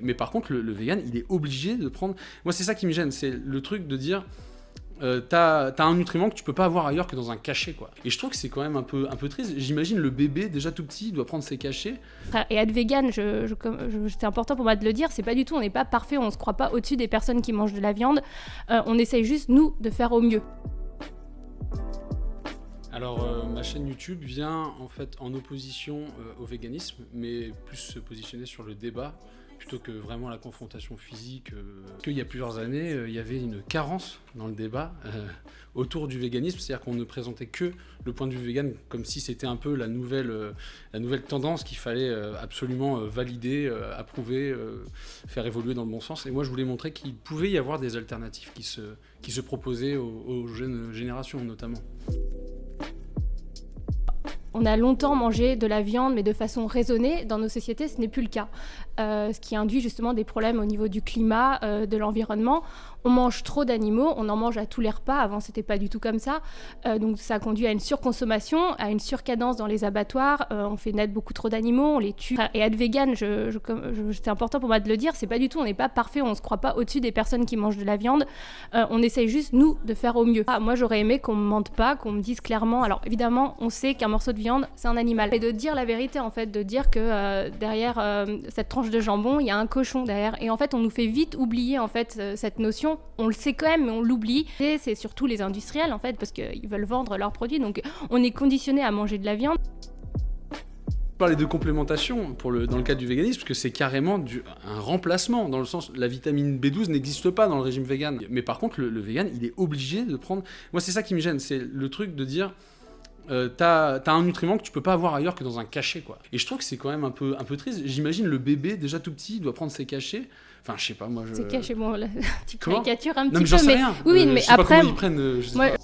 Mais par contre, le vegan, il est obligé de prendre... Moi, c'est ça qui me gêne, c'est le truc de dire... t'as un nutriment que tu peux pas avoir ailleurs que dans un cachet, quoi. Et je trouve que c'est quand même un peu triste. J'imagine le bébé, déjà tout petit, doit prendre ses cachets. Et être vegan, c'est important pour moi de le dire, c'est pas du tout, on n'est pas parfait, on se croit pas au-dessus des personnes qui mangent de la viande. On essaye juste, nous, de faire au mieux. Alors, ma chaîne YouTube vient en fait en opposition au véganisme, mais plus se positionner sur le débat plutôt que vraiment la confrontation physique. Il y a plusieurs années, il y avait une carence dans le débat autour du véganisme, c'est-à-dire qu'on ne présentait que le point de vue vegan comme si c'était un peu la nouvelle tendance qu'il fallait absolument valider, approuver, faire évoluer dans le bon sens. Et moi, je voulais montrer qu'il pouvait y avoir des alternatives qui se proposaient aux jeunes générations notamment. On a longtemps mangé de la viande, mais de façon raisonnée. Dans nos sociétés, ce n'est plus le cas. Ce qui induit justement des problèmes au niveau du climat, de l'environnement. On mange trop d'animaux, on en mange à tous les repas. Avant, c'était pas du tout comme ça. Donc ça conduit à une surconsommation, à une surcadence dans les abattoirs. On fait naître beaucoup trop d'animaux, on les tue. Et être vegan, c'est important pour moi de le dire, c'est pas du tout, on n'est pas parfait, on se croit pas au-dessus des personnes qui mangent de la viande. On essaye juste, nous, de faire au mieux. Moi, j'aurais aimé qu'on me mente pas, qu'on me dise clairement. Alors évidemment, on sait qu'un morceau de viande, c'est un animal. Et de dire la vérité, en fait, de dire que derrière cette tranche de jambon, il y a un cochon derrière. Et en fait, on nous fait vite oublier en fait cette notion. On le sait quand même, mais on l'oublie. Et c'est surtout les industriels, en fait, parce qu'ils veulent vendre leurs produits. Donc, on est conditionné à manger de la viande. Parler de complémentation dans le cadre du véganisme, parce que c'est carrément un remplacement, dans le sens la vitamine B12 n'existe pas dans le régime vegan. Mais par contre, le vegan, il est obligé de prendre... Moi, c'est ça qui me gêne, c'est le truc de dire... t'as un nutriment que tu peux pas avoir ailleurs que dans un cachet, quoi. Et je trouve que c'est quand même un peu triste. J'imagine le bébé, déjà tout petit, doit prendre ses cachets. Enfin, je sais pas, moi... C'est caché, bon, là, tu Comment caricatures un non, petit mais j'en peu, sais rien. Oui, mais je sais après... pas comment ils prennent, je sais moi, pas.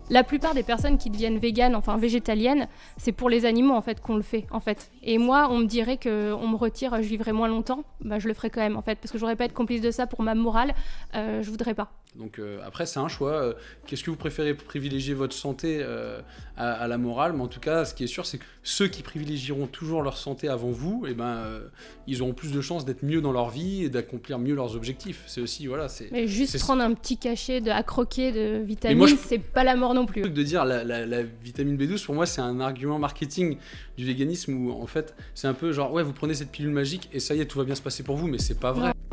La plupart des personnes qui deviennent véganes, enfin végétaliennes, c'est pour les animaux en fait qu'on le fait en fait. Et moi, on me dirait qu'on me retire, je vivrai moins longtemps, bah, je le ferai quand même en fait, parce que j'aurais pas être complice de ça pour ma morale, je voudrais pas. Donc après, c'est un choix. Qu'est-ce que vous préférez, privilégier votre santé à la morale? Mais en tout cas, ce qui est sûr, c'est que ceux qui privilégieront toujours leur santé avant vous, eh ben, ils auront plus de chances d'être mieux dans leur vie et d'accomplir mieux leurs objectifs. C'est aussi, voilà, Mais juste prendre un petit cachet à croquer de vitamines, c'est pas la mort non plus. De dire la vitamine B12, pour moi, c'est un argument marketing du véganisme où, en fait, c'est un peu genre, ouais, vous prenez cette pilule magique et ça y est, tout va bien se passer pour vous, mais c'est pas vrai. Non.